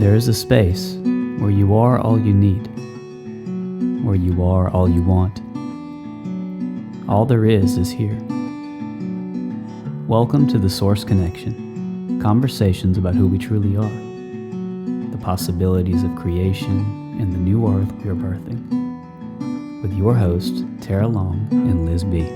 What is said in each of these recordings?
There is a space where you are all you need, where you are all you want. All there is here. Welcome to the Source Connection, conversations about who we truly are, the possibilities of creation, and the new earth we are birthing. With your hosts, Tarah Long and Liz B.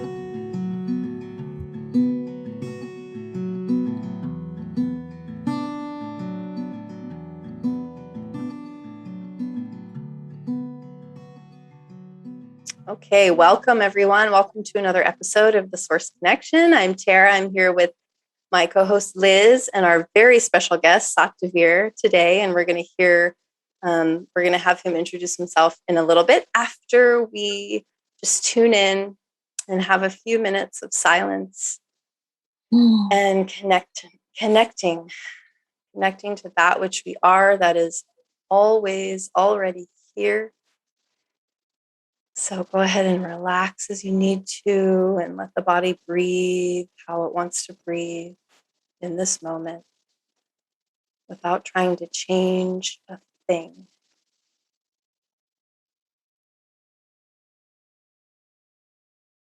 Okay, welcome everyone. Welcome to another episode of The Source Connection. I'm Tara. I'm here with my co-host Liz and our very special guest Sat Devbir today, and we're going to have him introduce himself in a little bit after we just tune in and have a few minutes of silence and connecting to that which we are, that is always already here. So go ahead and relax as you need to and let the body breathe how it wants to breathe in this moment without trying to change a thing.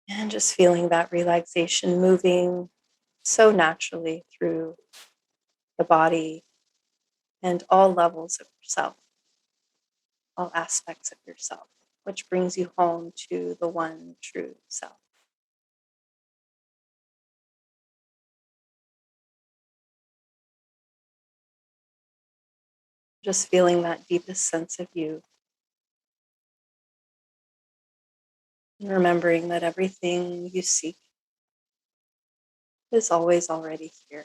And just feeling that relaxation moving so naturally through the body and all levels of yourself, all aspects of yourself, which brings you home to the one true self. Just feeling that deepest sense of you. And remembering that everything you seek is always already here.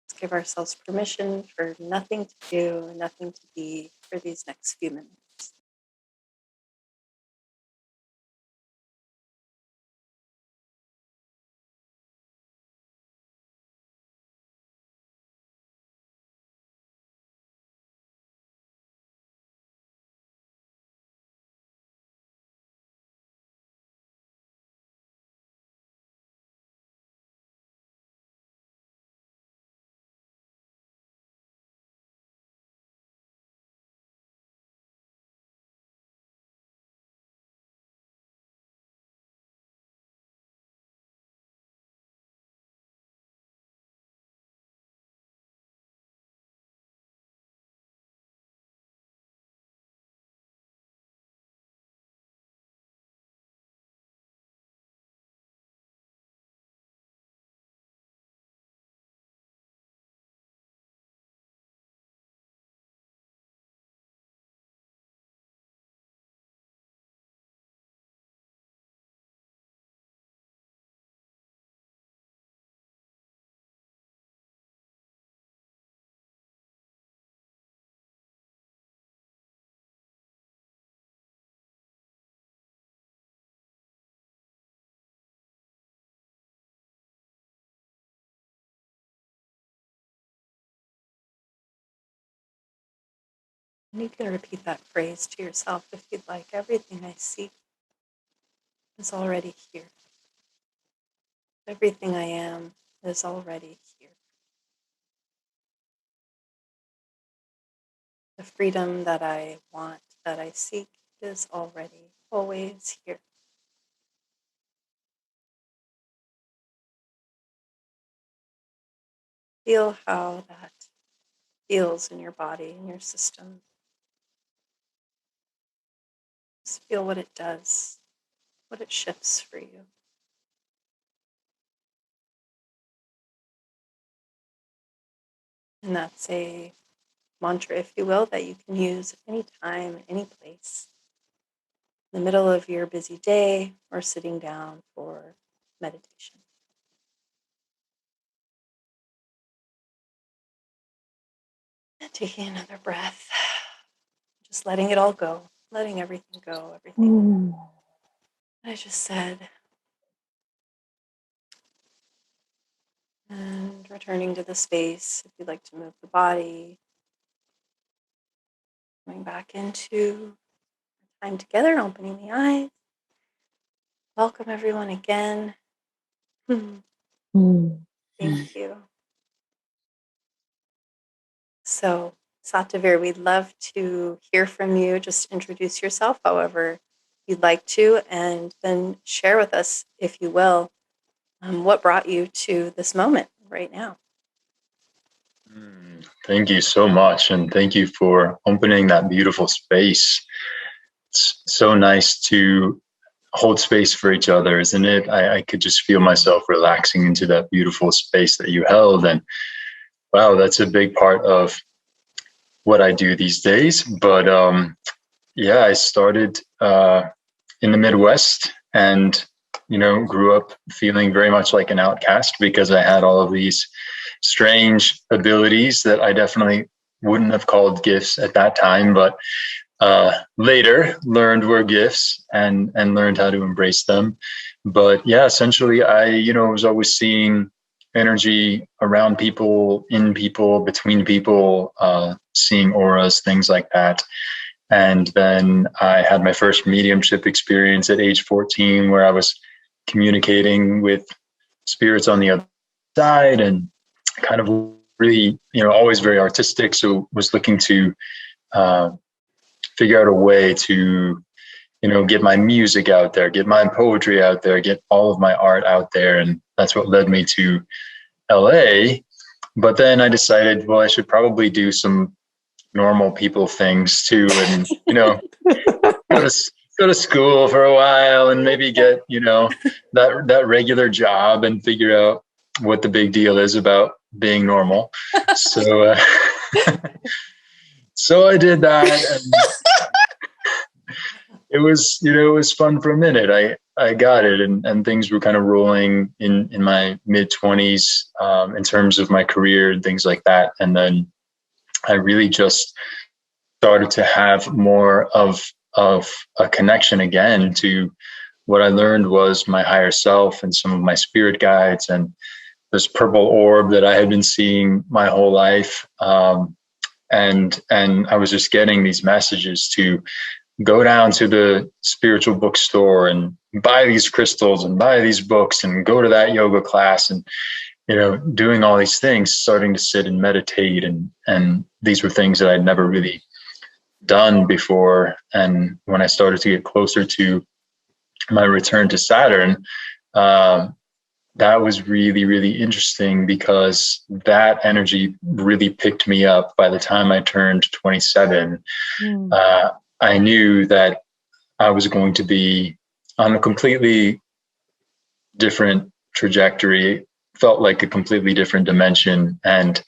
Let's give ourselves permission for nothing to do, nothing to be for these next few minutes. And you can repeat that phrase to yourself if you'd like. Everything I seek is already here. Everything I am is already here. The freedom that I want, that I seek, is already always here. Feel how that feels in your body, in your system. Just feel what it does, what it shifts for you. And that's a mantra, if you will, that you can use at any time, any place, in the middle of your busy day or sitting down for meditation. And taking another breath, just letting it all go, letting everything go, everything I just said. And returning to the space, if you'd like to move the body, coming back into time together, opening the eyes. Welcome everyone again. Thank you. So, Sat Devbir, we'd love to hear from you. Just introduce yourself however you'd like to, and then share with us, if you will, what brought you to this moment right now. Thank you so much. And thank you for opening that beautiful space. It's so nice to hold space for each other, isn't it? I could just feel myself relaxing into that beautiful space that you held. And wow, that's a big part of what I do these days. But yeah, I started in the Midwest and, grew up feeling very much like an outcast because I had all of these strange abilities that I definitely wouldn't have called gifts at that time, but later learned were gifts and learned how to embrace them. But yeah, essentially I, was always seeing energy around people, in people, between people, seeing auras, things like that. And then I had my first mediumship experience at age 14 where I was communicating with spirits on the other side and kind of really, always very artistic. So was looking to figure out a way to, get my music out there, get my poetry out there, get all of my art out there. And that's what led me to LA. But then I decided, well, I should probably do some normal people things too. And, go to school for a while and maybe get, that regular job and figure out what the big deal is about being normal. So, so I did that, and it was fun for a minute. I got it, and things were kind of rolling in my mid-20s in terms of my career and things like that. And then I really just started to have more of a connection again to what I learned was my higher self and some of my spirit guides and this purple orb that I had been seeing my whole life. And I was just getting these messages to go down to the spiritual bookstore and buy these crystals and buy these books and go to that yoga class and, doing all these things, starting to sit and meditate. And these were things that I'd never really done before. And when I started to get closer to my return to Saturn, that was really, really interesting because that energy really picked me up. By the time I turned 27, I knew that I was going to be on a completely different trajectory, felt like a completely different dimension. And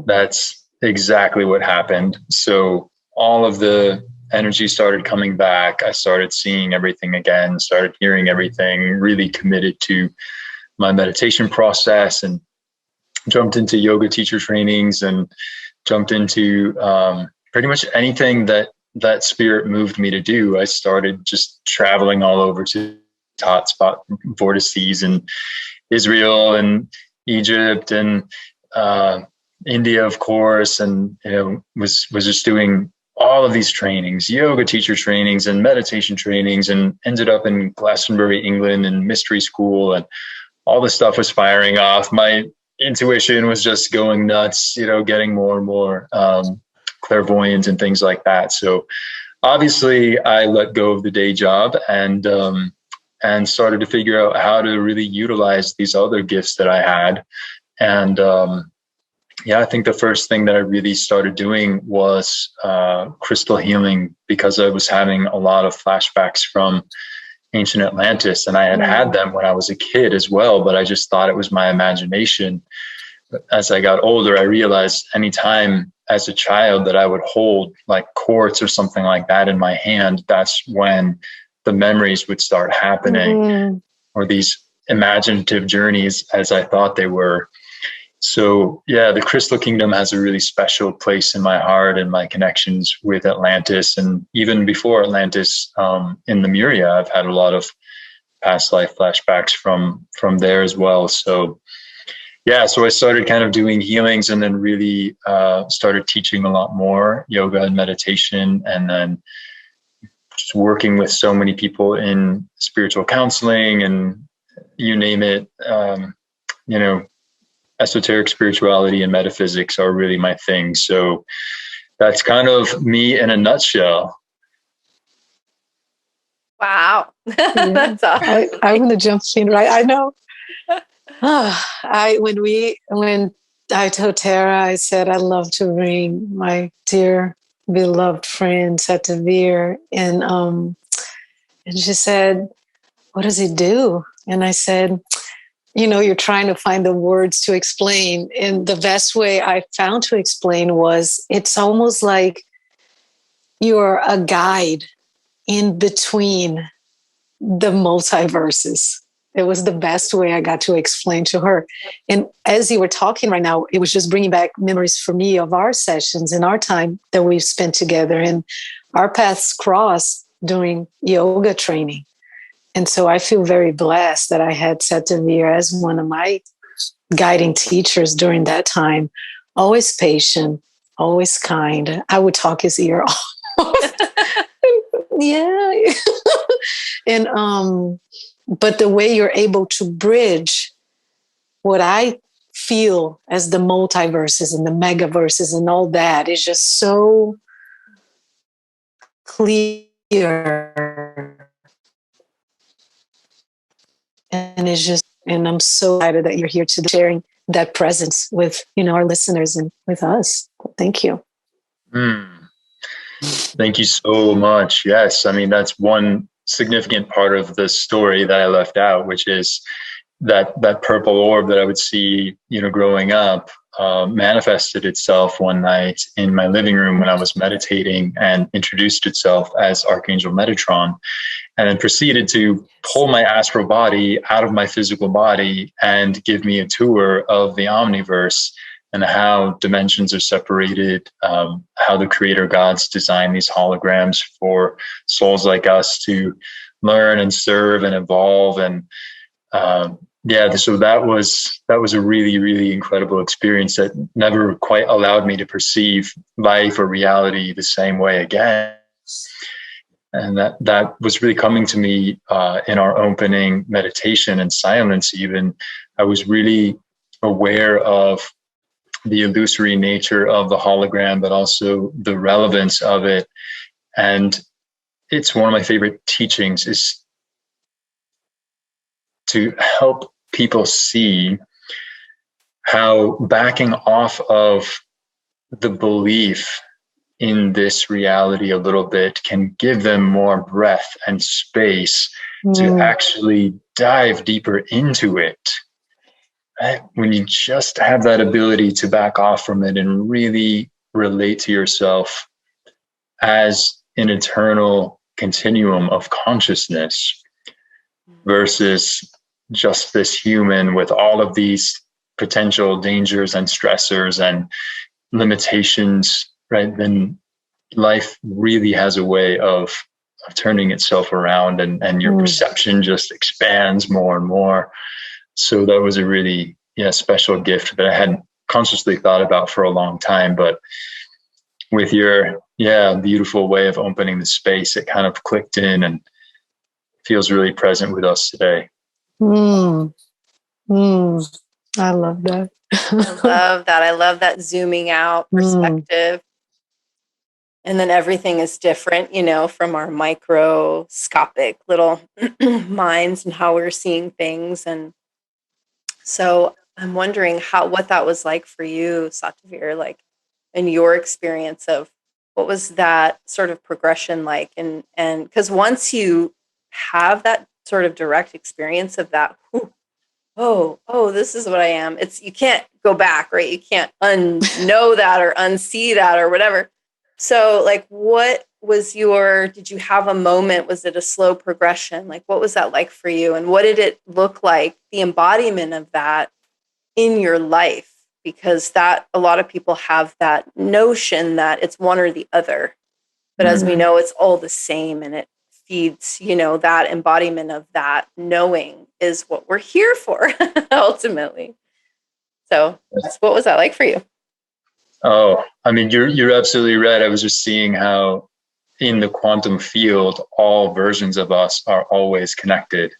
that's exactly what happened. So all of the energy started coming back. I started seeing everything again, started hearing everything, really committed to my meditation process and jumped into yoga teacher trainings and jumped into pretty much anything that spirit moved me to do. I started just traveling all over to hotspot vortices in Israel and Egypt and India, of course, and was just doing all of these trainings, yoga teacher trainings and meditation trainings, and ended up in Glastonbury, England, and mystery school, and all this stuff was firing off. My intuition was just going nuts, getting more and more clairvoyant and things like that. So obviously I let go of the day job and started to figure out how to really utilize these other gifts that I had. And yeah, I think the first thing that I really started doing was crystal healing, because I was having a lot of flashbacks from ancient Atlantis, and I had them when I was a kid as well, but I just thought it was my imagination. But as I got older, I realized anytime as a child that I would hold like quartz or something like that in my hand, that's when the memories would start happening, or these imaginative journeys as I thought they were. So yeah, the Crystal Kingdom has a really special place in my heart and my connections with Atlantis. And even before Atlantis, in Lemuria, I've had a lot of past life flashbacks from there as well. So yeah, so I started kind of doing healings, and then really started teaching a lot more yoga and meditation, and then just working with so many people in spiritual counseling and you name it, esoteric spirituality and metaphysics are really my thing. So that's kind of me in a nutshell. Wow. That's awesome. I'm going to jump in, right? I know. When I told Tara, I said, I love to bring my dear beloved friend, Sat Devbir, and she said, what does he do? And I said, you're trying to find the words to explain. And the best way I found to explain was, it's almost like you're a guide in between the multiverses. It was the best way I got to explain to her. And as you were talking right now, it was just bringing back memories for me of our sessions and our time that we've spent together, and our paths crossed during yoga training. And so I feel very blessed that I had Sat Devbir as one of my guiding teachers during that time. Always patient, always kind. I would talk his ear off. Yeah. And but the way you're able to bridge what I feel as the multiverses and the megaverses and all that is just so clear. And I'm so excited that you're here today sharing that presence with, our listeners and with us. Thank you. Thank you so much. Yes. I mean, that's one significant part of the story that I left out, which is that purple orb that I would see, growing up, manifested itself one night in my living room when I was meditating, and introduced itself as Archangel Metatron, and then proceeded to pull my astral body out of my physical body and give me a tour of the omniverse and how dimensions are separated, how the creator gods design these holograms for souls like us to learn and serve and evolve. And so that was a really, really incredible experience that never quite allowed me to perceive life or reality the same way again. And that was really coming to me in our opening meditation and silence. Even I was really aware of the illusory nature of the hologram, but also the relevance of it. And it's one of my favorite teachings, is to help people see how backing off of the belief in this reality a little bit can give them more breath and space to actually dive deeper into it. Right? When you just have that ability to back off from it and really relate to yourself as an eternal continuum of consciousness versus just this human with all of these potential dangers and stressors and limitations, right? Then life really has a way of turning itself around, and your perception just expands more and more. So that was a really special gift that I hadn't consciously thought about for a long time. But with your beautiful way of opening the space, it kind of clicked in and feels really present with us today. I love that. I love that zooming out perspective. And then everything is different, from our microscopic little minds and how we're seeing things. And so I'm wondering what that was like for you, Sat Devbir, like in your experience of what was that sort of progression like? And because once you have that sort of direct experience of that, this is what I am. You can't go back, right? You can't unknow that or unsee that or whatever. So like, did you have a moment? Was it a slow progression? Like, what was that like for you? And what did it look like, the embodiment of that in your life? Because a lot of people have that notion that it's one or the other, but as we know, it's all the same, and it feeds, that embodiment of that knowing is what we're here for ultimately. So what was that like for you? Oh, I mean, you're absolutely right. I was just seeing how in the quantum field, all versions of us are always connected.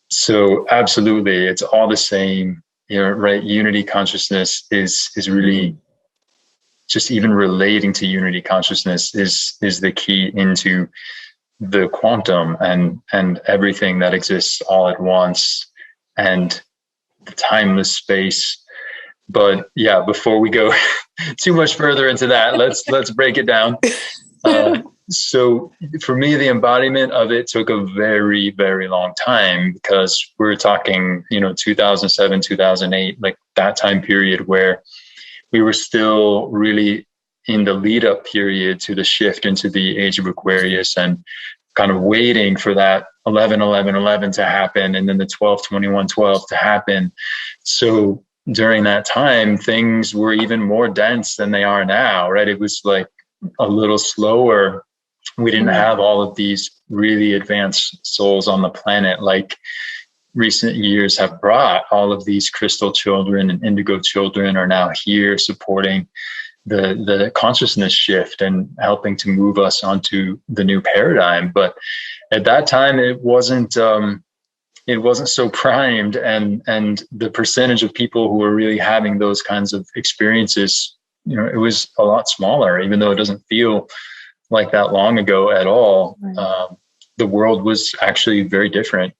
So absolutely, it's all the same, right, unity consciousness is really just even relating to unity consciousness is the key into the quantum and everything that exists all at once and the timeless space. But yeah, before we go too much further into that, let's break it down. So for me, the embodiment of it took a very, very long time, because we're talking, 2007, 2008, like that time period where we were still really in the lead up period to the shift into the age of Aquarius, and kind of waiting for that 11, 11, 11 to happen, and then the 12, 21, 12 to happen. So during that time, things were even more dense than they are now, right? It was like a little slower. We didn't have all of these really advanced souls on the planet like recent years have brought. All of these crystal children and indigo children are now here supporting the consciousness shift and helping to move us onto the new paradigm. But at that time, it wasn't so primed, and the percentage of people who were really having those kinds of experiences, it was a lot smaller, even though it doesn't feel like that long ago at all. Right. The world was actually very different.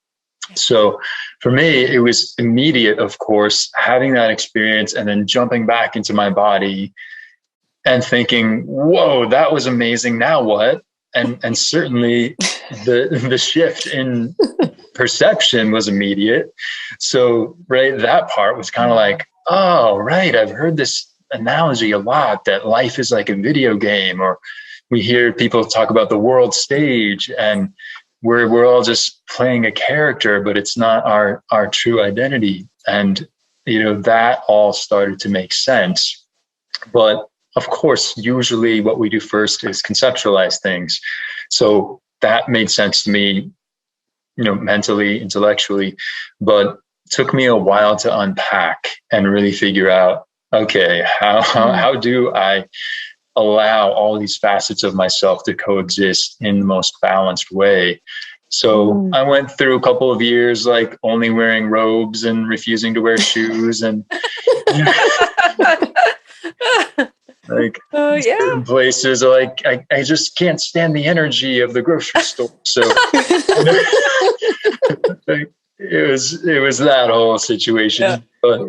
So for me, it was immediate, of course, having that experience and then jumping back into my body and thinking, whoa, that was amazing. Now what? And certainly the shift in perception was immediate. So, right, that part was kind of like, oh, right, I've heard this analogy a lot, that life is like a video game, or we hear people talk about the world stage, and we're all just playing a character, but it's not our true identity. And, that all started to make sense. But of course, usually what we do first is conceptualize things. So that made sense to me, mentally, intellectually, but it took me a while to unpack and really figure out, okay, how do I allow all these facets of myself to coexist in the most balanced way? So I went through a couple of years, like only wearing robes and refusing to wear shoes, and like certain places, like I just can't stand the energy of the grocery store. So it was that whole situation. But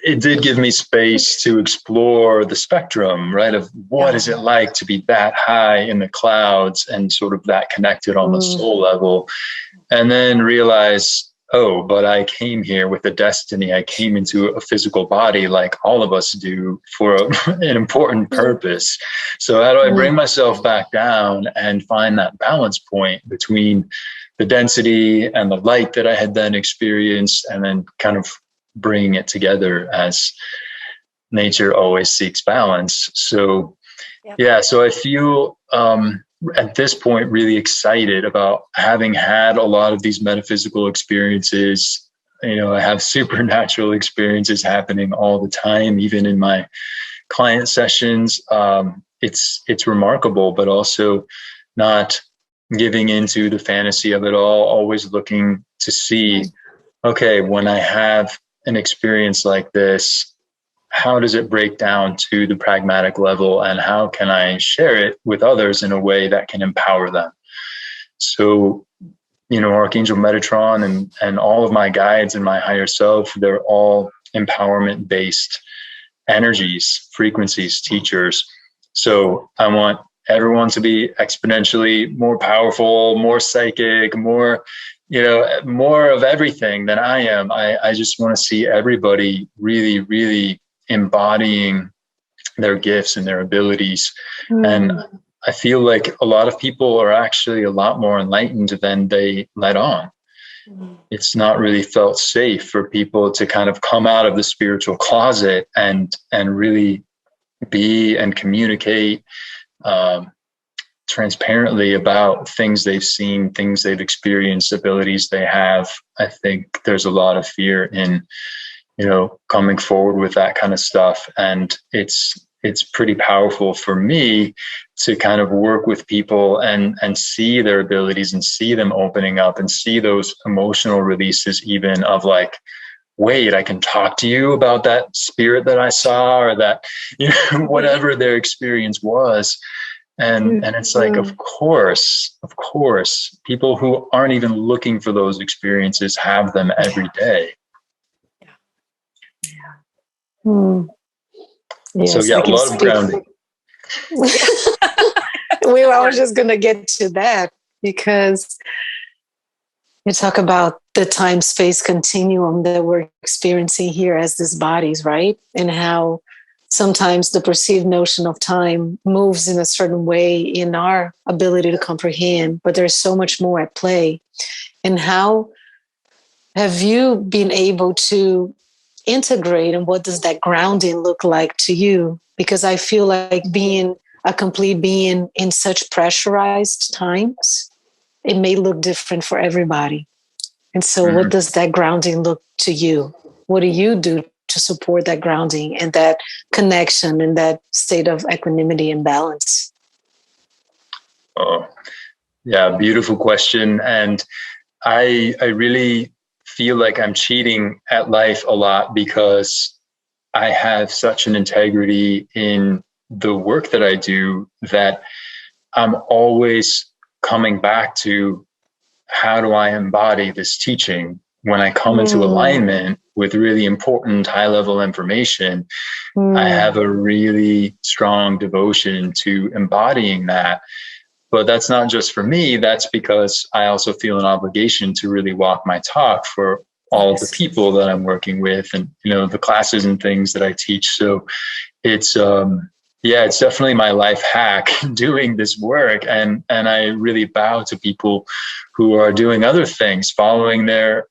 it did give me space to explore the spectrum, right, of what is it like to be that high in the clouds and sort of that connected on the soul level, and then realize, oh, but I came here with a destiny. I came into a physical body like all of us do for an important purpose. So how do I bring myself back down and find that balance point between the density and the light that I had then experienced, and then kind of bringing it together as nature always seeks balance. So, so I feel at this point really excited about having had a lot of these metaphysical experiences. I have supernatural experiences happening all the time, even in my client sessions. It's remarkable, but also not giving into the fantasy of it all, always looking to see, okay, when I have an experience like this, how does it break down to the pragmatic level, and how can I share it with others in a way that can empower them? So, Archangel Metatron and all of my guides and my higher self, they're all empowerment-based energies, frequencies, teachers. So I want everyone to be exponentially more powerful, more psychic, more of everything than I am. I just want to see everybody really, really embodying their gifts and their abilities. And I feel like a lot of people are actually a lot more enlightened than they let on. It's not really felt safe for people to kind of come out of the spiritual closet and really be and communicate transparently about things they've seen, things they've experienced, abilities they have. I think there's a lot of fear in, coming forward with that kind of stuff. And it's pretty powerful for me to kind of work with people and see their abilities and see them opening up and see those emotional releases, even of like, wait, I can talk to you about that spirit that I saw, or that, whatever their experience was. And it's like, of course, people who aren't even looking for those experiences have them every day. Yes, so yeah, a lot of grounding. I was just going to get to that, because you talk about the time-space continuum that we're experiencing here as these bodies, right? And how sometimes the perceived notion of time moves in a certain way in our ability to comprehend, but there's so much more at play. And how have you been able to integrate, and what does that grounding look like to you? Because I feel like being a complete being in such pressurized times, it may look different for everybody. And so what does that grounding look to you? What do you do to support that grounding and that connection and that state of equanimity and balance? Oh, yeah, beautiful question. And I really feel like I'm cheating at life a lot, because I have such an integrity in the work that I do that I'm always coming back to, how do I embody this teaching? When I come into alignment with really important high-level information, I have a really strong devotion to embodying that. But that's not just for me. That's because I also feel an obligation to really walk my talk for all of the people that I'm working with, and the classes and things that I teach. So it's it's definitely my life hack doing this work. And I really bow to people who are doing other things, following their,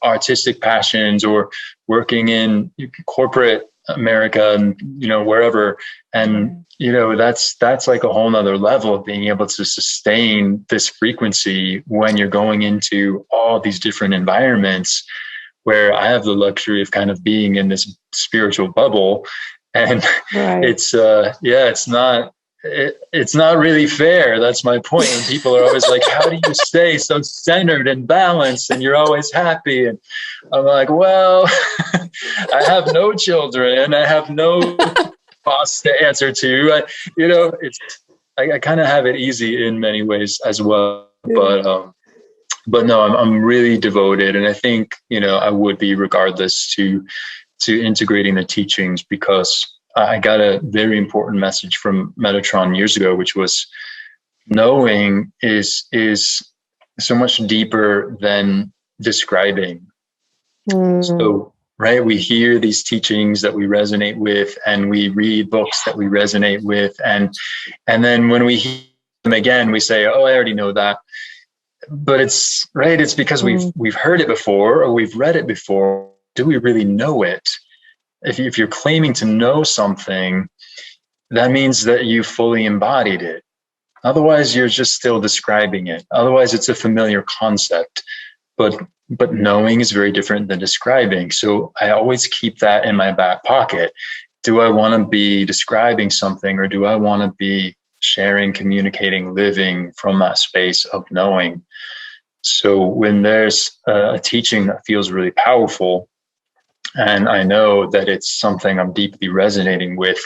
artistic passions, or working in corporate America and, wherever. And, that's like a whole nother level of being able to sustain this frequency when you're going into all these different environments, where I have the luxury of kind of being in this spiritual bubble. And it's not really fair. That's my point. And people are always like, how do you stay so centered and balanced and you're always happy? And I'm like, well, I have no children. I have no boss to answer to. I kind of have it easy in many ways as well. But no, I'm really devoted. And I think, I would be regardless to integrating the teachings, because I got a very important message from Metatron years ago, which was knowing is so much deeper than describing. So, right, we hear these teachings that we resonate with, and we read books that we resonate with. And then when we hear them again, we say, oh, I already know that. But it's because we've heard it before, or we've read it before. Do we really know it? If you're claiming to know something, that means that you fully embodied it. Otherwise, you're just still describing it. Otherwise, it's a familiar concept. But knowing is very different than describing. So I always keep that in my back pocket. Do I want to be describing something, or do I want to be sharing, communicating, living from that space of knowing? So when there's a teaching that feels really powerful, and I know that it's something I'm deeply resonating with,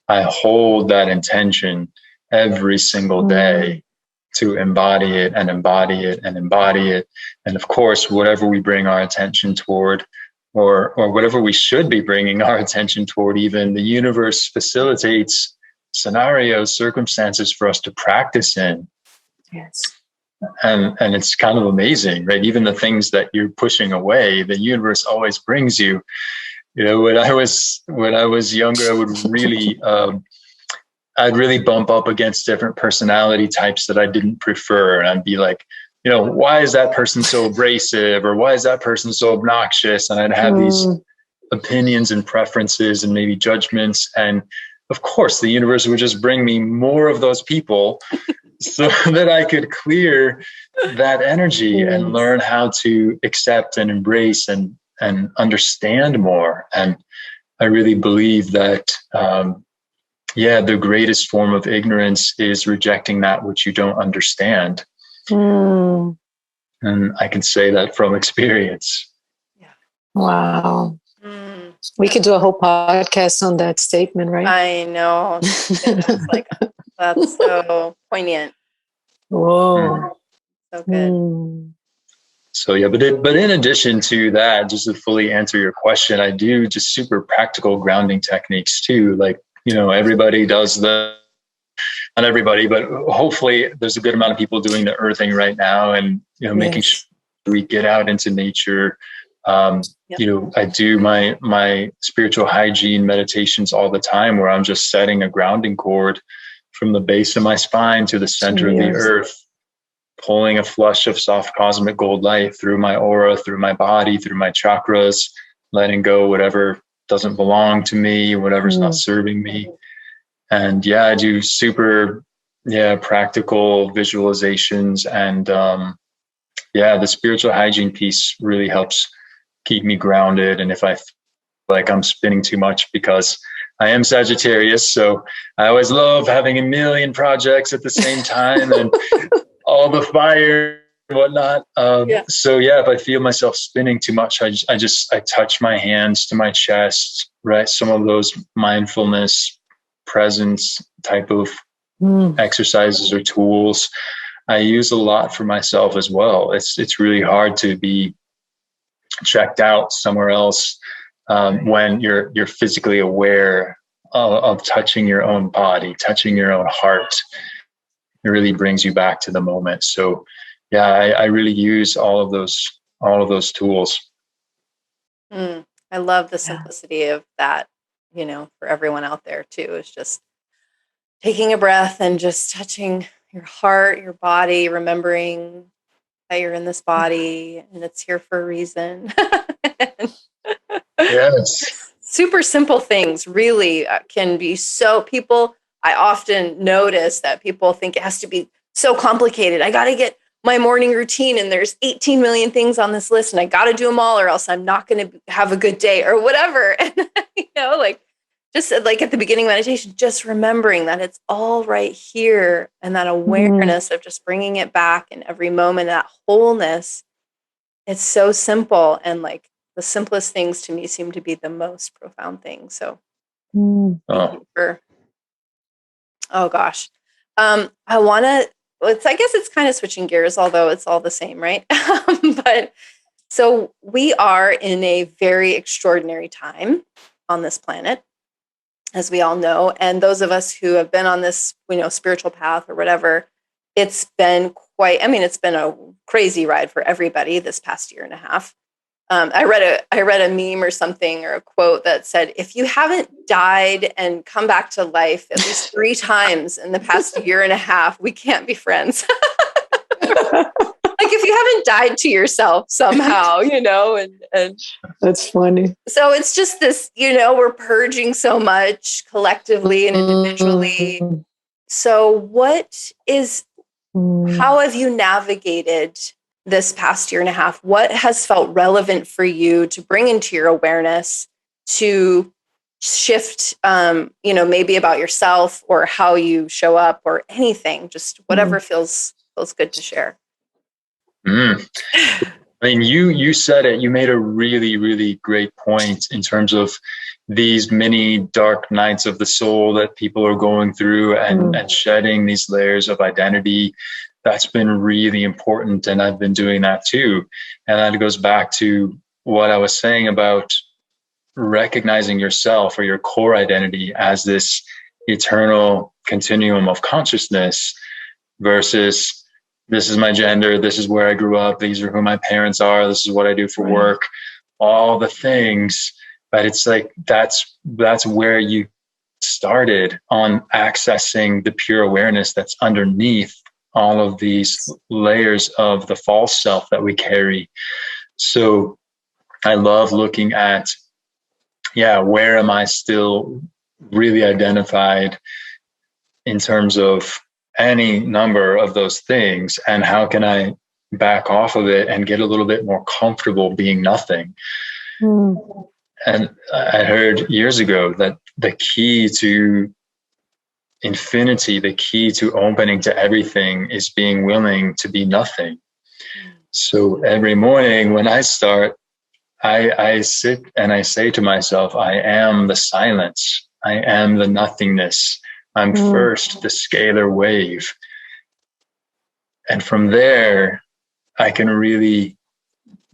I hold that intention every single day to embody it and embody it and embody it. And of course, whatever we bring our attention toward, or whatever we should be bringing our attention toward, even the universe facilitates scenarios, circumstances for us to practice in. Yes. And it's kind of amazing, right? Even the things that you're pushing away, the universe always brings you. When I was younger, I would really, I'd really bump up against different personality types that I didn't prefer. And I'd be like, why is that person so abrasive? Or why is that person so obnoxious? And I'd have these opinions and preferences and maybe judgments. And of course, the universe would just bring me more of those people so that I could clear that energy and learn how to accept and embrace and understand more. And I really believe that, the greatest form of ignorance is rejecting that which you don't understand. And I can say that from experience. Wow. Mm. We could do a whole podcast on that statement, right? I know. That's so poignant. Whoa. So good. So yeah, but in addition to that, just to fully answer your question, I do just super practical grounding techniques too. Like, everybody does not everybody, but hopefully there's a good amount of people doing the earthing right now, and making sure we get out into nature. I do my spiritual hygiene meditations all the time, where I'm just setting a grounding cord from the base of my spine to the center of the earth, pulling a flush of soft cosmic gold light through my aura, through my body, through my chakras, letting go whatever doesn't belong to me, whatever's not serving me. And I do super, practical visualizations. And the spiritual hygiene piece really helps keep me grounded. And if I feel like I'm spinning too much, because I am Sagittarius, so I always love having a million projects at the same time and all the fire and whatnot. So if I feel myself spinning too much, I touch my hands to my chest, right? Some of those mindfulness presence type of exercises or tools I use a lot for myself as well. It's really hard to be checked out somewhere else when you're physically aware of touching your own body, touching your own heart. It really brings you back to the moment. So I really use all of those tools. I love the simplicity of that, for everyone out there too. It's just taking a breath and just touching your heart, your body, remembering that you're in this body and it's here for a reason. Yes. Super simple things really can be I often notice that people think it has to be so complicated. I got to get my morning routine and there's 18 million things on this list and I got to do them all or else I'm not going to have a good day or whatever. And, just like at the beginning of meditation, just remembering that it's all right here and that awareness of just bringing it back in every moment, that wholeness. It's so simple. And like the simplest things to me seem to be the most profound things. So thank you for, oh gosh. I guess it's kind of switching gears, although it's all the same, right? But so we are in a very extraordinary time on this planet, as we all know. And those of us who have been on this, spiritual path or whatever, it's been a crazy ride for everybody this past year and a half. I read a meme or something or a quote that said, if you haven't died and come back to life at least 3 times in the past year and a half, we can't be friends. Like if you haven't died to yourself somehow, and that's funny. So it's just this, we're purging so much collectively and individually. So how have you navigated this past year and a half? What has felt relevant for you to bring into your awareness to shift, maybe about yourself or how you show up or anything, just whatever feels good to share. I mean, you said it, you made a really, really great point in terms of these many dark nights of the soul that people are going through and shedding these layers of identity. That's been really important. And I've been doing that too. And that goes back to what I was saying about recognizing yourself or your core identity as this eternal continuum of consciousness versus this is my gender, this is where I grew up, these are who my parents are, this is what I do for work, all the things. But it's like that's where you started on accessing the pure awareness that's underneath all of these layers of the false self that we carry. So I love looking at, where am I still really identified in terms of any number of those things, and how can I back off of it and get a little bit more comfortable being nothing? And I heard years ago that the key to infinity, the key to opening to everything is being willing to be nothing. So every morning when I start, I sit and I say to myself, I am the silence. I am the nothingness. I'm first the scalar wave. And from there, I can really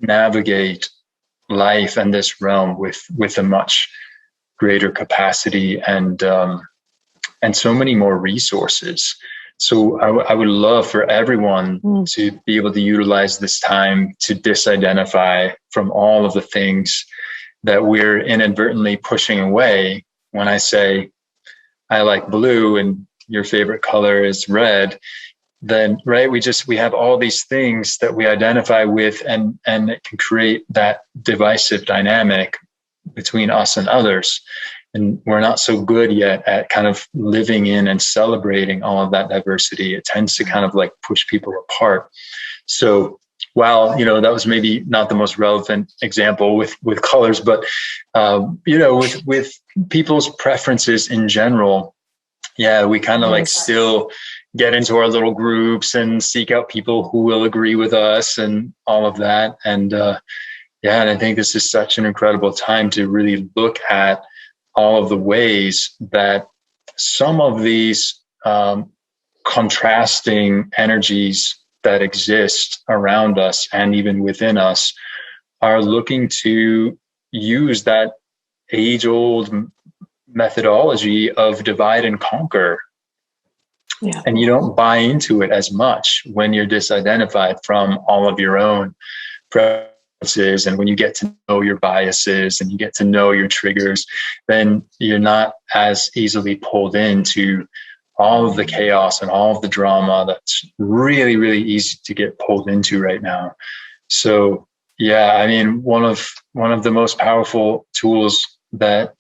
navigate life and this realm with a much greater capacity and so many more resources. So I would love for everyone to be able to utilize this time to disidentify from all of the things that we're inadvertently pushing away. When I say, I like blue and your favorite color is red, then, right, we have all these things that we identify with, and it can create that divisive dynamic between us and others. And we're not so good yet at kind of living in and celebrating all of that diversity. It tends to kind of like push people apart. So while, you know, that was maybe not the most relevant example with colors, but, you know, with people's preferences in general, yeah, we kind of like still get into our little groups and seek out people who will agree with us and all of that. And yeah, and I think this is such an incredible time to really look at all of the ways that some of these contrasting energies that exist around us and even within us are looking to use that age-old methodology of divide and conquer. Yeah. And you don't buy into it as much when you're disidentified from all of your own preferences. And when you get to know your biases and you get to know your triggers, then you're not as easily pulled into all of the chaos and all of the drama that's really, really easy to get pulled into right now. So yeah, I mean, one of the most powerful tools that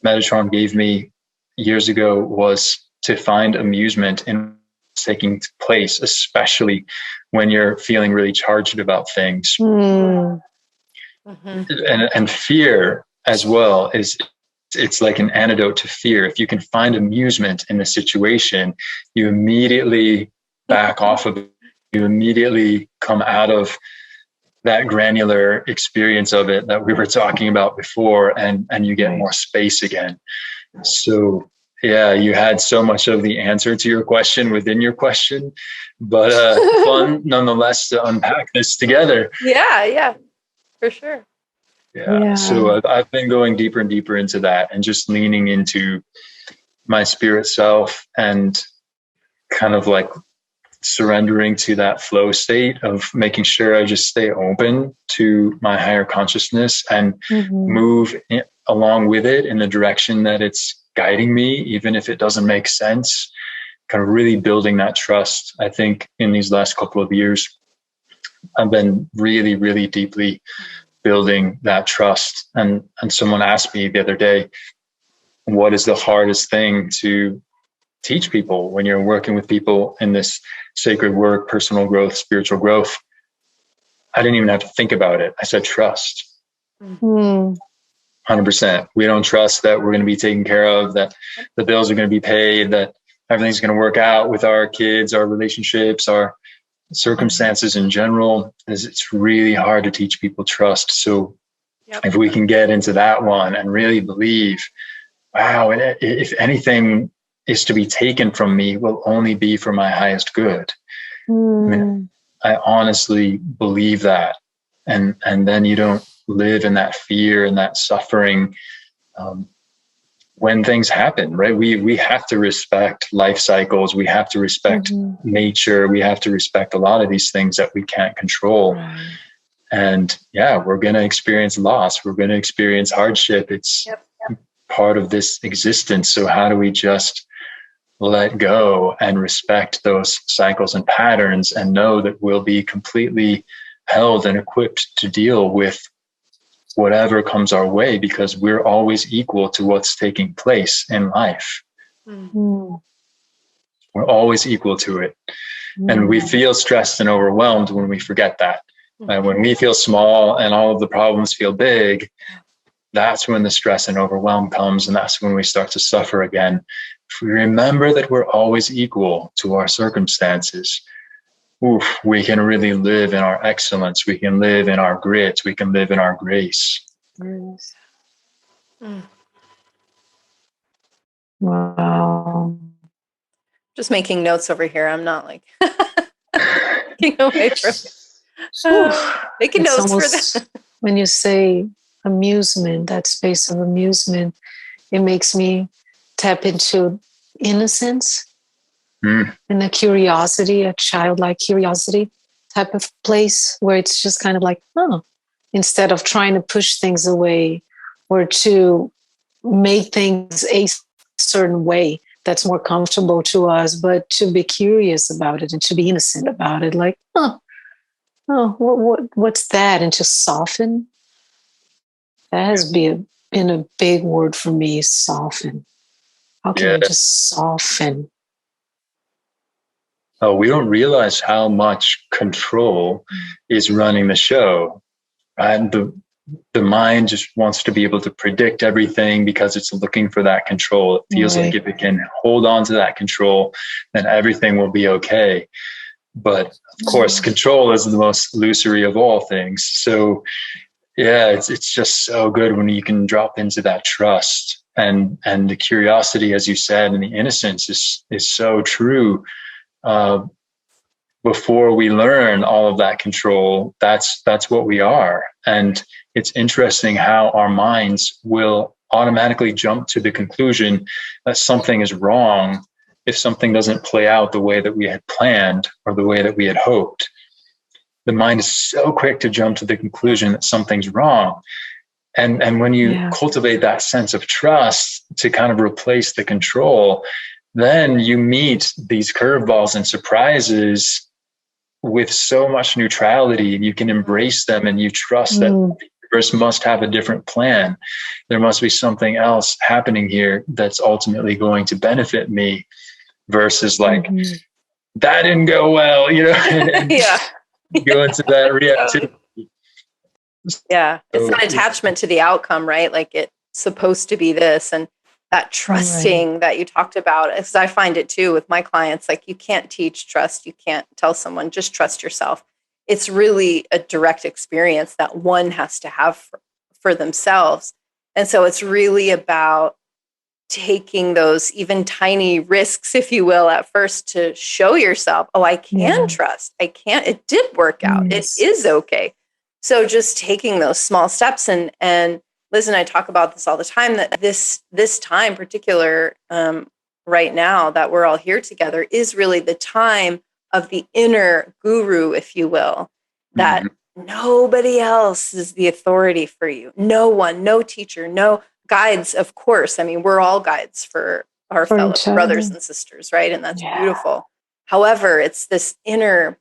Metatron gave me years ago was to find amusement in what's taking place, especially when you're feeling really charged about things. And fear as well it's like an antidote to fear. If you can find amusement in the situation, you immediately back off of it. You immediately come out of that granular experience of it that we were talking about before, and you get more space again. So yeah, you had so much of the answer to your question within your question, but fun nonetheless to unpack this together. Yeah, for sure. Yeah. So I've been going deeper and deeper into that and just leaning into my spirit self and kind of like surrendering to that flow state of making sure I just stay open to my higher consciousness and move along with it in the direction that it's guiding me, even if it doesn't make sense. Kind of really building that trust. I think in these last couple of years, I've been really, really deeply building that trust. And someone asked me the other day, what is the hardest thing to teach people when you're working with people in this sacred work, personal growth, spiritual growth? I didn't even have to think about it. I said, trust. 100%. We don't trust that we're going to be taken care of, that the bills are going to be paid, that everything's going to work out with our kids, our relationships, our circumstances in general. It's really hard to teach people trust. So if we can get into that one and really believe, wow, if anything is to be taken from me, will only be for my highest good. I mean, I honestly believe that. And then you don't live in that fear and that suffering when things happen, right? We have to respect life cycles. We have to respect nature. We have to respect a lot of these things that we can't control. And yeah, we're going to experience loss. We're going to experience hardship. It's part of this existence. So how do we just let go and respect those cycles and patterns and know that we'll be completely held and equipped to deal with whatever comes our way, because we're always equal to what's taking place in life. We're always equal to it. And we feel stressed and overwhelmed when we forget that. And when we feel small and all of the problems feel big, that's when the stress and overwhelm comes. And that's when we start to suffer again. If we remember that we're always equal to our circumstances, we can really live in our excellence. We can live in our grit. We can live in our grace. Yes. Wow. Just making notes over here. I'm not like looking away from making It's notes almost, for them. when you say amusement, that space of amusement, it makes me tap into innocence and a curiosity, a childlike curiosity type of place where it's just kind of like, oh, instead of trying to push things away or to make things a certain way that's more comfortable to us, but to be curious about it and to be innocent about it. Like, what's that? And to soften. That has been a big word for me, soften. How can we just soften? Oh, we don't realize how much control is running the show. Right? The mind just wants to be able to predict everything because it's looking for that control. It feels like if it can hold on to that control, then everything will be okay. But of course, control is the most illusory of all things. So yeah, it's just so good when you can drop into that trust and the curiosity, as you said, and the innocence is so true. Before we learn all of that control, that's what we are. And it's interesting how our minds will automatically jump to the conclusion that something is wrong if something doesn't play out the way that we had planned or the way that we had hoped. The mind is so quick to jump to the conclusion that something's wrong. And when you cultivate that sense of trust to kind of replace the control, then you meet these curveballs and surprises with so much neutrality, and you can embrace them, and you trust that the universe must have a different plan. There must be something else happening here that's ultimately going to benefit me, versus like, that didn't go well, and go into that reactivity. Yeah. It's an attachment to the outcome, right? Like it's supposed to be this, and that trusting that you talked about, because I find it too with my clients, like you can't teach trust. You can't tell someone, just trust yourself. It's really a direct experience that one has to have for themselves. And so it's really about taking those even tiny risks, if you will, at first to show yourself, oh, I can trust. I can. It did work out. It is okay. So just taking those small steps, and Liz and I talk about this all the time, that this time particular right now that we're all here together is really the time of the inner guru, if you will, that nobody else is the authority for you. No one, no teacher, no guides, of course. I mean, we're all guides for our fellow brothers and sisters, right? And that's beautiful. However, it's this inner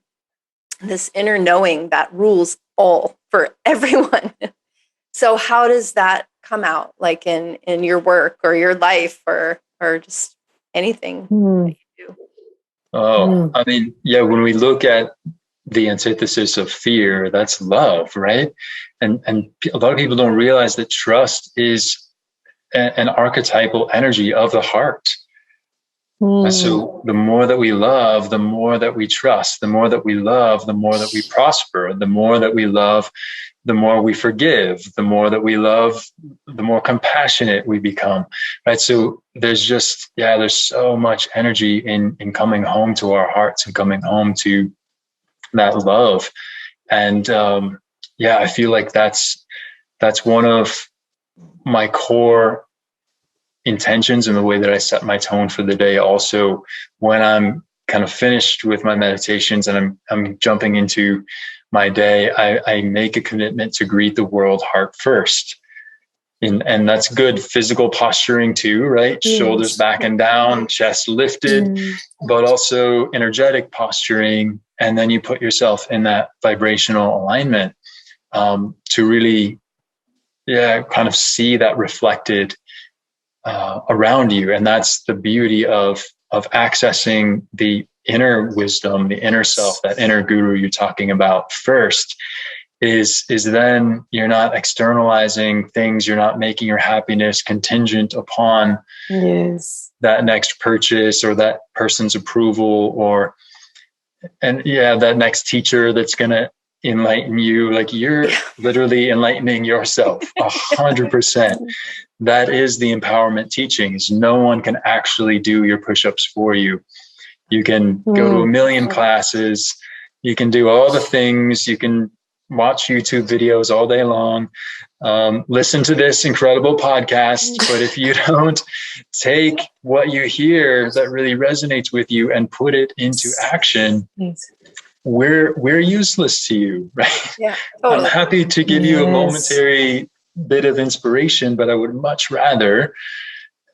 knowing that rules all for everyone. So how does that come out, like in your work or your life or just anything that you do? I mean, when we look at the antithesis of fear, that's love, right? And a lot of people don't realize that trust is an archetypal energy of the heart. So the more that we love, the more that we trust. The more that we love, the more that we prosper. The more that we love, the more we forgive. The more that we love, the more compassionate we become, right? So there's just, there's so much energy in coming home to our hearts and coming home to that love. And I feel like that's one of my core intentions and the way that I set my tone for the day. Also, when I'm kind of finished with my meditations and I'm jumping into my day, I make a commitment to greet the world heart first. And that's good physical posturing too, right? Shoulders back and down, chest lifted, but also energetic posturing. And then you put yourself in that vibrational alignment to really, kind of see that reflected around you. And that's the beauty of accessing the inner wisdom, the inner self, that inner guru you're talking about first, is then you're not externalizing things. You're not making your happiness contingent upon that next purchase or that person's approval, or And yeah, that next teacher that's going to enlighten you, like you're literally enlightening yourself 100%. That is the empowerment teachings. No one can actually do your push-ups for you. You can go to a million classes. You can do all the things. You can watch YouTube videos all day long. Listen to this incredible podcast. But if you don't take what you hear that really resonates with you and put it into action, we're useless to you, right? Yeah, totally. I'm happy to give you a momentary bit of inspiration, but I would much rather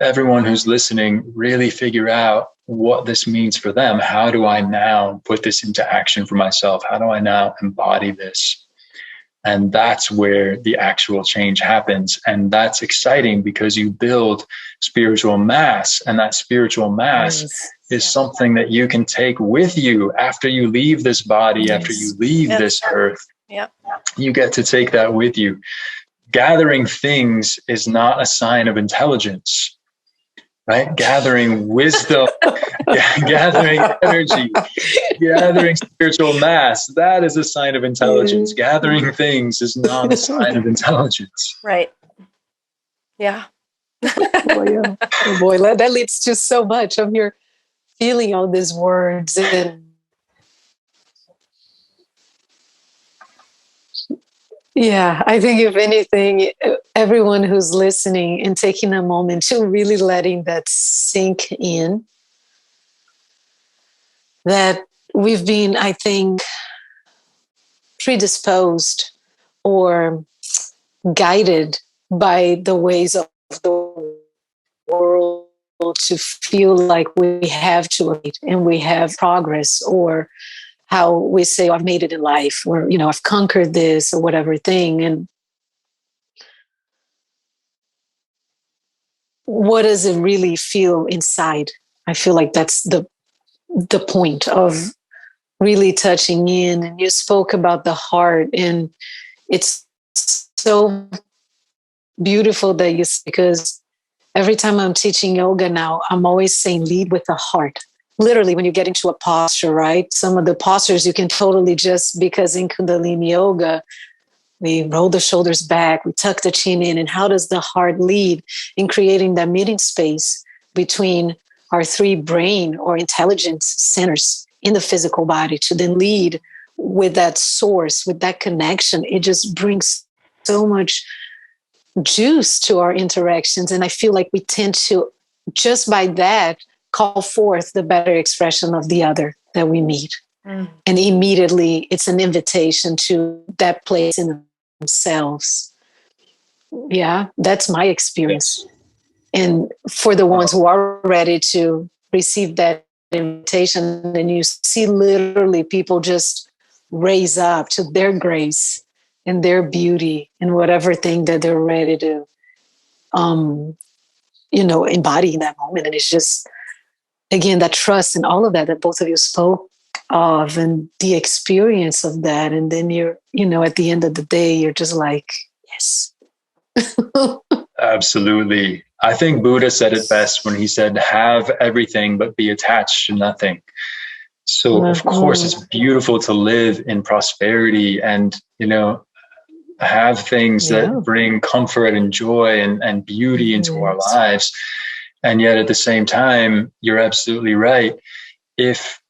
everyone who's listening really figure out what this means for them. How do I now put this into action for myself? How do I now embody this? And that's where the actual change happens. And that's exciting because you build spiritual mass, and that spiritual mass is something that you can take with you after you leave this body, after you leave this earth. You get to take that with you. Gathering things is not a sign of intelligence, right? Gathering wisdom, gathering energy, gathering spiritual mass, that is a sign of intelligence. Gathering things is not a sign of intelligence. Right. Yeah. Oh boy, that leads to so much. I'm here feeling all these words, and yeah, I think if anything, everyone who's listening and taking a moment to really letting that sink in, that we've been, I think, predisposed or guided by the ways of the world to feel like we have to wait and we have progress, or how we say, oh, I've made it in life, or, I've conquered this or whatever thing. And what does it really feel inside? I feel like that's the point of really touching in. And you spoke about the heart, and it's so beautiful that because every time I'm teaching yoga now, I'm always saying lead with the heart. Literally, when you get into a posture, right? Some of the postures you can totally just, because in Kundalini Yoga, we roll the shoulders back, we tuck the chin in. And how does the heart lead in creating that meeting space between our three brain or intelligence centers in the physical body to then lead with that source, with that connection? It just brings so much juice to our interactions. And I feel like we tend to, just by that, call forth the better expression of the other that we meet. And immediately it's an invitation to that place in themselves. Yeah, that's my experience. And for the ones who are ready to receive that invitation, and you see literally people just raise up to their grace and their beauty and whatever thing that they're ready to, embody in that moment. And it's just, again, that trust and all of that both of you spoke of, and the experience of that. And then you're, at the end of the day, you're just like, yes. Absolutely. I think Buddha said it best when he said, have everything, but be attached to nothing. So of course it's beautiful to live in prosperity and, have things that bring comfort and joy and beauty into our lives. And yet at the same time, you're absolutely right. If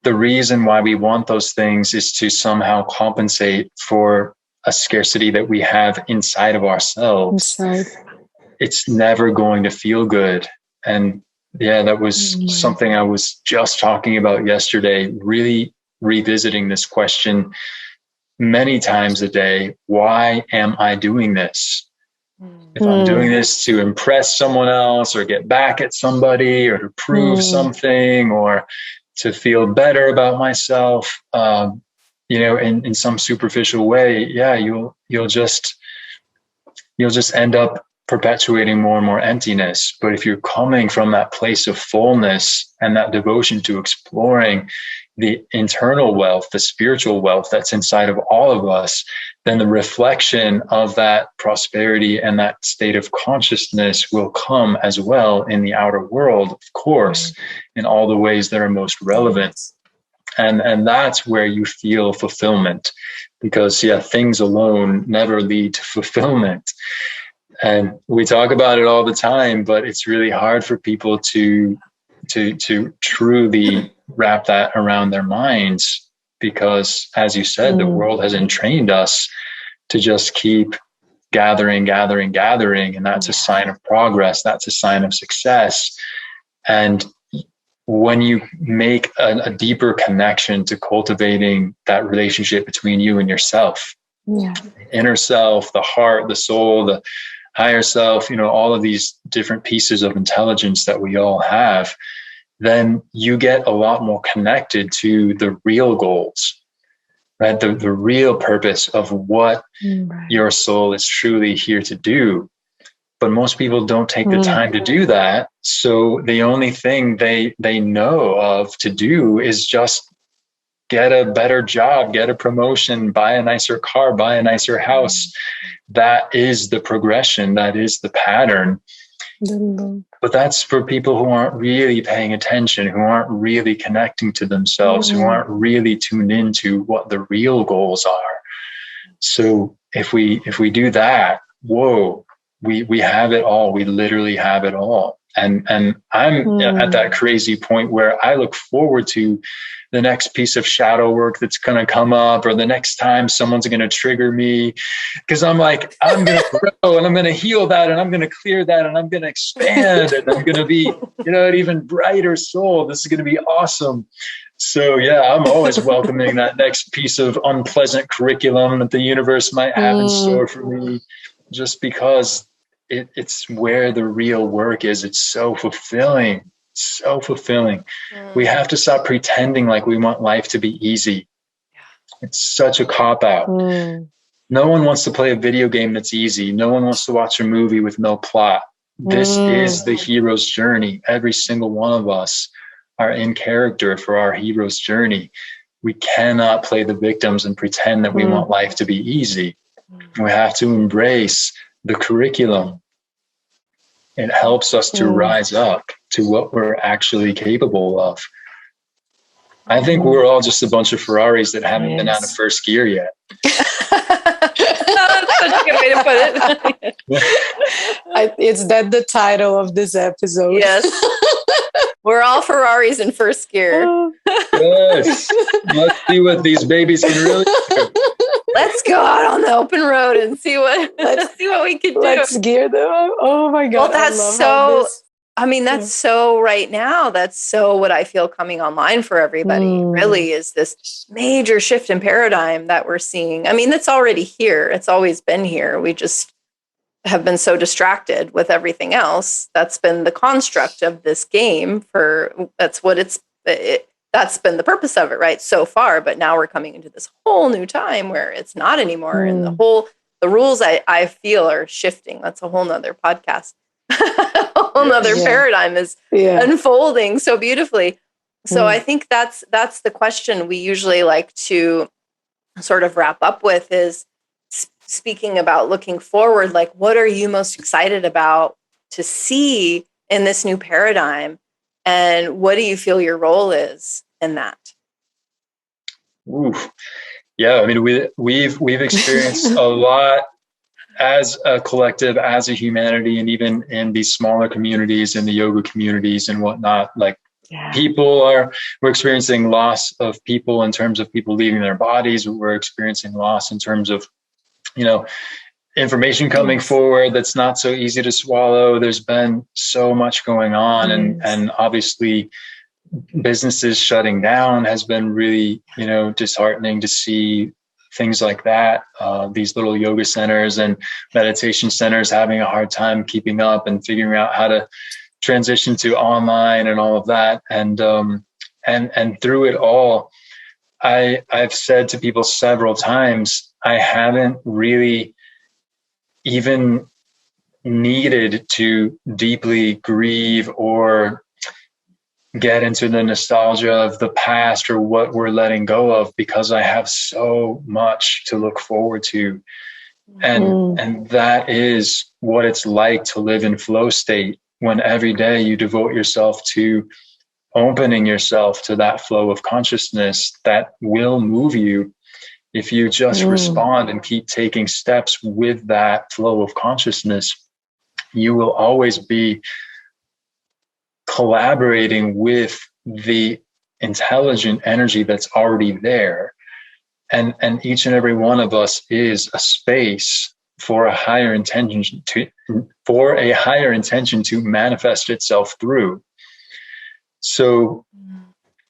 the reason why we want those things is to somehow compensate for a scarcity that we have inside of ourselves, it's never going to feel good. And yeah, that was something I was just talking about yesterday, really revisiting this question many times a day. Why am I doing this? If I'm doing this to impress someone else or get back at somebody or to prove something or to feel better about myself, in some superficial way, you'll just end up perpetuating more and more emptiness. But if you're coming from that place of fullness and that devotion to exploring the internal wealth, the spiritual wealth that's inside of all of us, then the reflection of that prosperity and that state of consciousness will come as well in the outer world, of course, in all the ways that are most relevant. And that's where you feel fulfillment, because things alone never lead to fulfillment. And we talk about it all the time, but it's really hard for people to truly wrap that around their minds, because, as you said, the world has entrained us to just keep gathering, and that's a sign of progress. That's a sign of success. And when you make a deeper connection to cultivating that relationship between you and yourself, the inner self, the heart, the soul, the higher self, all of these different pieces of intelligence that we all have, then you get a lot more connected to the real goals, right? The real purpose of what your soul is truly here to do. But most people don't take the time to do that. So the only thing they know of to do is just get a better job, get a promotion, buy a nicer car, buy a nicer house. That is the progression. That is the pattern. But that's for people who aren't really paying attention, who aren't really connecting to themselves, who aren't really tuned into what the real goals are. So if we do that, whoa, we have it all. We literally have it all. And I'm at that crazy point where I look forward to the next piece of shadow work that's going to come up, or the next time someone's going to trigger me, because I'm like, I'm going to grow and I'm going to heal that and I'm going to clear that and I'm going to expand and I'm going to be, an even brighter soul. This is going to be awesome. So I'm always welcoming that next piece of unpleasant curriculum that the universe might have in store for me, just because it's where the real work is. It's so fulfilling. So fulfilling. We have to stop pretending like we want life to be easy. It's such a cop-out. No one wants to play a video game that's easy. No one wants to watch a movie with no plot. This is the hero's journey. Every single one of us are in character for our hero's journey. We cannot play the victims and pretend that we want life to be easy. We have to embrace the curriculum. It helps us to rise up to what we're actually capable of. I think we're all just a bunch of Ferraris that haven't been out of first gear yet. That's such a good way to put it. Is that the title of this episode? Yes. We're all Ferraris in first gear. Yes. Let's see what these babies can really do. Let's go out on the open road and see what we can do. Let's gear them up. Oh my God. Well, that's so right now. That's so what I feel coming online for everybody really is this major shift in paradigm that we're seeing. I mean, it's already here. It's always been here. We just have been so distracted with everything else. That's been the construct of this game that's been the purpose of it, right? So far, but now we're coming into this whole new time where it's not anymore. And the rules I feel are shifting. That's a whole nother podcast. A whole nother paradigm is unfolding so beautifully. So I think that's the question we usually like to sort of wrap up with is speaking about looking forward, like what are you most excited about to see in this new paradigm? And what do you feel your role is in that? Oof. Yeah, I mean, we've experienced a lot as a collective, as a humanity, and even in these smaller communities, in the yoga communities and whatnot. Like we're experiencing loss of people in terms of people leaving their bodies. We're experiencing loss in terms of, information coming forward that's not so easy to swallow. There's been so much going on, and obviously businesses shutting down has been really, disheartening to see things like that. These little yoga centers and meditation centers having a hard time keeping up and figuring out how to transition to online and all of that. And through it all, I've said to people several times, I haven't really even needed to deeply grieve or get into the nostalgia of the past or what we're letting go of, because I have so much to look forward to. And that is what it's like to live in flow state, when every day you devote yourself to opening yourself to that flow of consciousness that will move you if you just respond and keep taking steps with that flow of consciousness. You will always be collaborating with the intelligent energy that's already there. And each and every one of us is a space for a higher intention to manifest itself through. So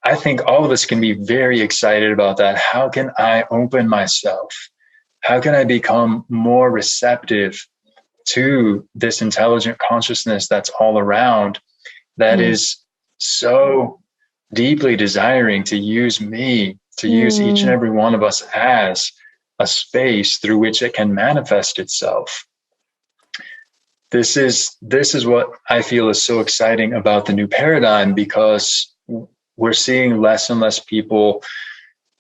I think all of us can be very excited about that. How can I open myself? How can I become more receptive to this intelligent consciousness that's all around, that is so deeply desiring to use me, to use each and every one of us as a space through which it can manifest itself? This is what I feel is so exciting about the new paradigm, because we're seeing less and less people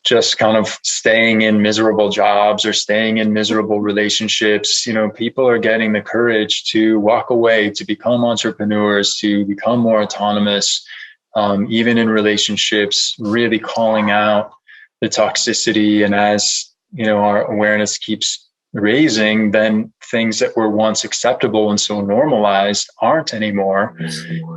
just kind of staying in miserable jobs or staying in miserable relationships. You know, people are getting the courage to walk away, to become entrepreneurs, to become more autonomous, even in relationships, really calling out the toxicity. And as, you know, our awareness keeps raising, then things that were once acceptable and so normalized aren't anymore.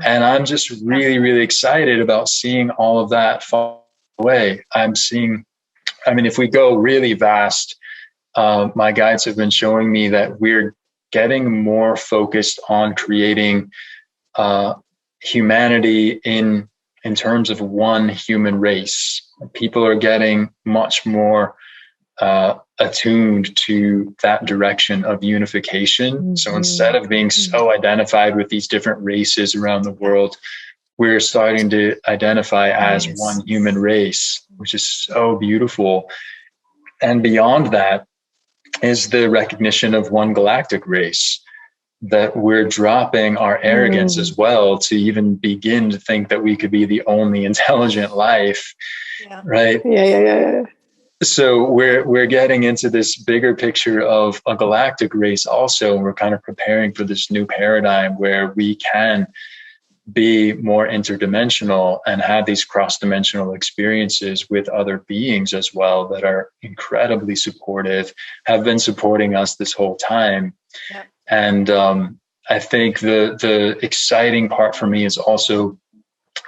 And I'm just really, really excited about seeing all of that fall away. If we go really vast, my guides have been showing me that we're getting more focused on creating humanity in terms of one human race. People are getting much more attuned to that direction of unification. So instead of being so identified with these different races around the world, we're starting to identify as one human race, which is so beautiful. And beyond that is the recognition of one galactic race, that we're dropping our arrogance as well to even begin to think that we could be the only intelligent life. Right? Yeah. So we're getting into this bigger picture of a galactic race also. And we're kind of preparing for this new paradigm where we can be more interdimensional and have these cross-dimensional experiences with other beings as well that are incredibly supportive, have been supporting us this whole time. Yeah. And I think the exciting part for me is also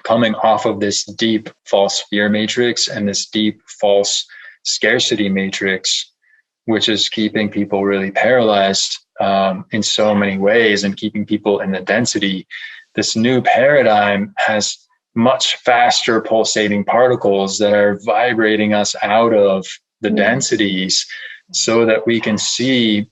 coming off of this deep false fear matrix and this deep false scarcity matrix, which is keeping people really paralyzed in so many ways and keeping people in the density. This new paradigm has much faster pulsating particles that are vibrating us out of the densities so that we can see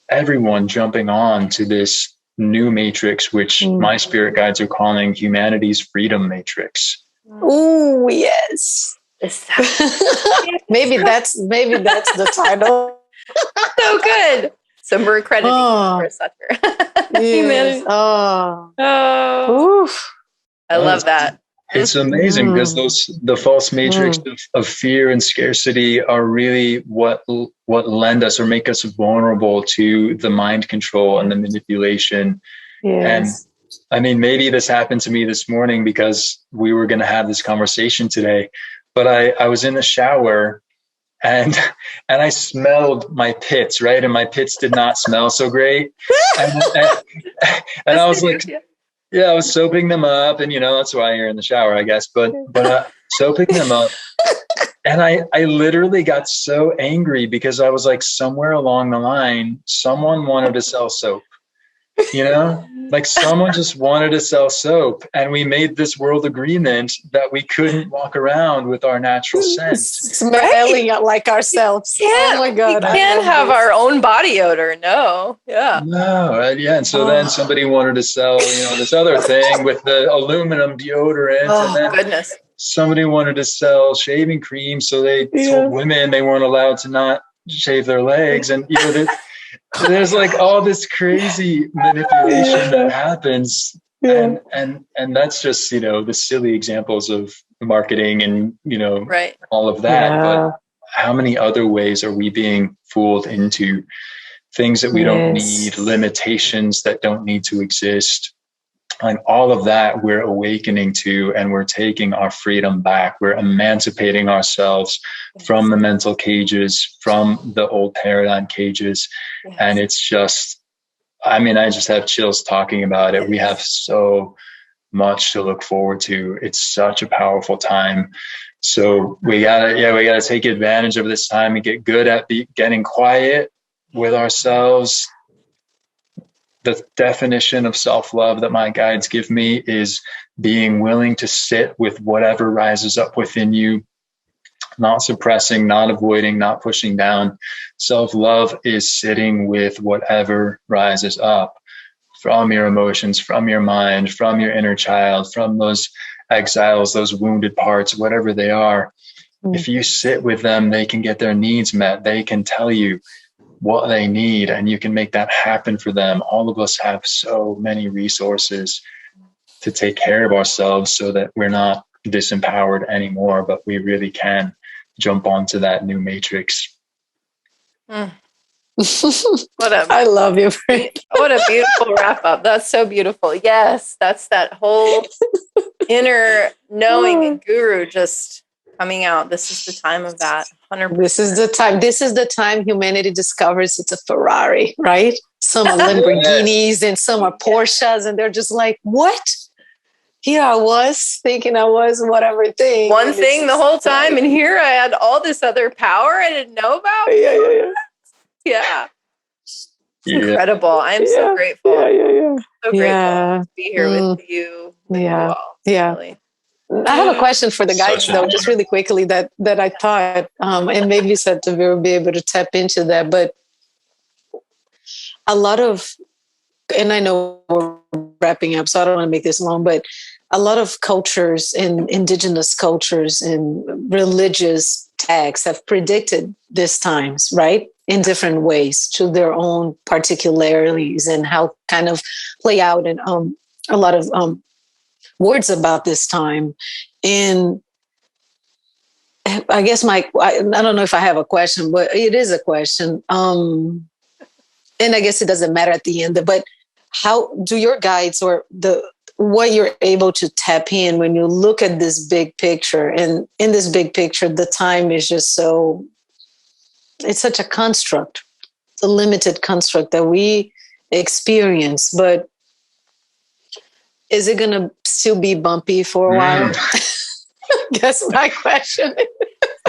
everyone jumping on to this new matrix, which my spirit guides are calling humanity's freedom matrix. Oh, yes. maybe that's the title. So good. So we're crediting for Sattvir. Yes. Oof. I love that. It's amazing because the false matrix of fear and scarcity are really what lend us or make us vulnerable to the mind control and the manipulation. Yes. And I mean, maybe this happened to me this morning because we were going to have this conversation today, but I was in the shower and I smelled my pits, right? And my pits did not smell so great. And I was like, I was soaping them up, and that's why you're in the shower, I guess. But soaping them up, and I literally got so angry because I was like, somewhere along the line, someone wanted to sell soap. Like someone just wanted to sell soap, and we made this world agreement that we couldn't walk around with our natural scent, smelling like ourselves. Oh my God, we can't have our own body odor. No, and so then somebody wanted to sell, this other thing with the aluminum deodorant, and then somebody wanted to sell shaving cream, so they told women they weren't allowed to not shave their legs, and there's like all this crazy manipulation that happens. And that's just, the silly examples of marketing and, all of that. Yeah. But how many other ways are we being fooled into things that we don't need, limitations that don't need to exist? And all of that we're awakening to, and we're taking our freedom back. We're emancipating ourselves from the mental cages, from the old paradigm cages. Yes. And it's just, I mean, I just have chills talking about it. Yes. We have so much to look forward to. It's such a powerful time. So we gotta take advantage of this time and get good at getting quiet with ourselves. The definition of self-love that my guides give me is being willing to sit with whatever rises up within you, not suppressing, not avoiding, not pushing down. Self-love is sitting with whatever rises up from your emotions, from your mind, from your inner child, from those exiles, those wounded parts, whatever they are. If you sit with them, they can get their needs met. They can tell you what they need, and you can make that happen for them. All of us have so many resources to take care of ourselves so that we're not disempowered anymore, but we really can jump onto that new matrix. Mm. I love you. What a beautiful wrap up. That's so beautiful. Yes, that's that whole inner knowing and guru just coming out. This is the time of that. 100%. This is the time. This is the time humanity discovers it's a Ferrari, right? Some are Lamborghinis and some are Porsches, and they're just like, what? Here I was thinking I was whatever thing. One thing the whole time, and here I had all this other power I didn't know about. Yeah. It's incredible. I'm so grateful. So grateful to be here with you. You all, really. I have a question for the guys, though, just really quickly that I thought, and maybe Sat Devbir will be able to tap into that, but a lot of, and I know we're wrapping up, so I don't want to make this long, but a lot of cultures and indigenous cultures and religious texts have predicted these times, right? In different ways to their own particularities and how kind of play out, and a lot of words about this time. And I guess I don't know if I have a question, but it is a question. And I guess it doesn't matter at the end, but how do your guides or what you're able to tap in when you look at this big picture? And in this big picture, the time is just it's such a construct. It's a limited construct that we experience, but is it going to still be bumpy for a while? That's my question.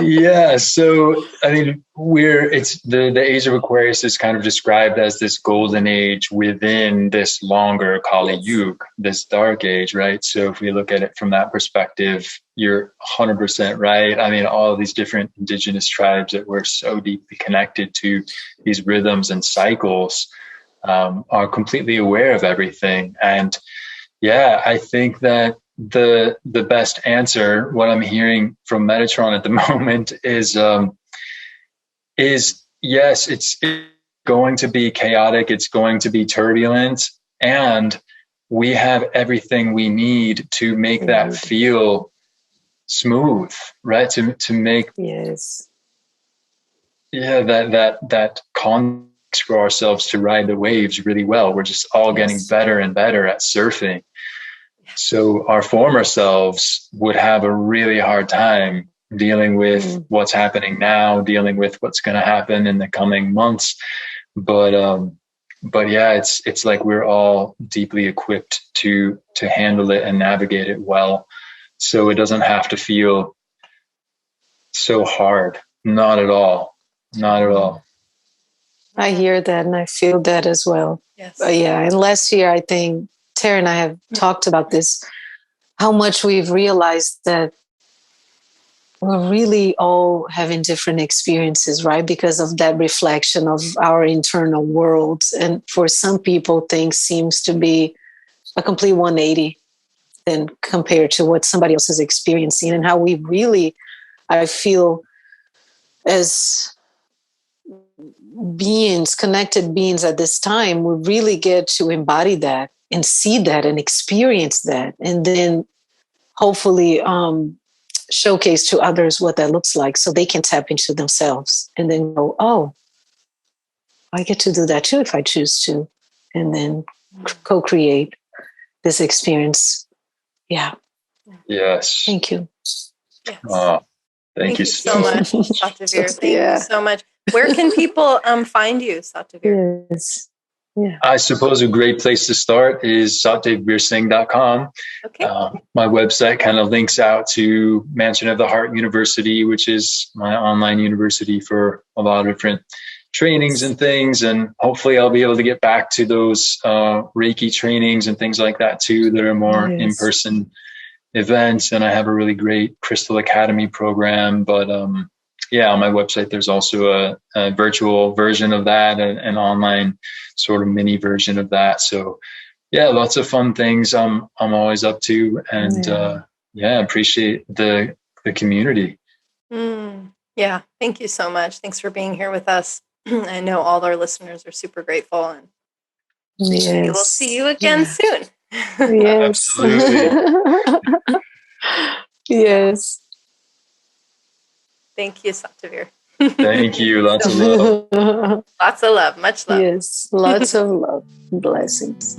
Yeah. So, I mean, it's the age of Aquarius is kind of described as this golden age within this longer Kali Yuga, this dark age, right? So if we look at it from that perspective, you're 100% right. I mean, all of these different indigenous tribes that we're so deeply connected to these rhythms and cycles are completely aware of everything. And yeah, I think that the best answer, what I'm hearing from Metatron at the moment is yes, it's going to be chaotic. It's going to be turbulent, and we have everything we need to make that feel smooth, right? To make that context for ourselves to ride the waves really well. We're just all getting better and better at surfing. So our former selves would have a really hard time dealing with what's happening now, dealing with what's going to happen in the coming months. But yeah, it's like we're all deeply equipped to handle it and navigate it well. So it doesn't have to feel so hard. Not at all. Not at all. I hear that and I feel that as well. Yes. And last year, I think Tarah and I have talked about this, how much we've realized that we're really all having different experiences, right? Because of that reflection of our internal worlds. And for some people, things seems to be a complete 180 then compared to what somebody else is experiencing, and how we really, I feel, as beings, connected beings at this time, we really get to embody that and see that and experience that, and then hopefully showcase to others what that looks like so they can tap into themselves and then go, oh, I get to do that too if I choose to, and then co-create this experience. Yeah. Yes. Thank you. Yes. Thank you so much, Sat Devbir. Thank you so much. Where can people find you, Sat Devbir? Yes. Yeah. I suppose a great place to start is satdevbirsing.com. Okay. My website kind of links out to Mansion of the Heart University, which is my online university for a lot of different trainings and things. And hopefully I'll be able to get back to those Reiki trainings and things like that too, that are more in-person events. And I have a really great Crystal Academy program. But on my website, there's also a virtual version of that, an online sort of mini version of that. So lots of fun things I'm always up to, and appreciate the community. Yeah, thank you so much. Thanks for being here with us. I know all our listeners are super grateful, and we will see you again soon. Yes. Absolutely. Yes. Thank you, Sat Devbir. Thank you. Lots of love. Lots of love. Much love. Yes. Lots of love. Blessings.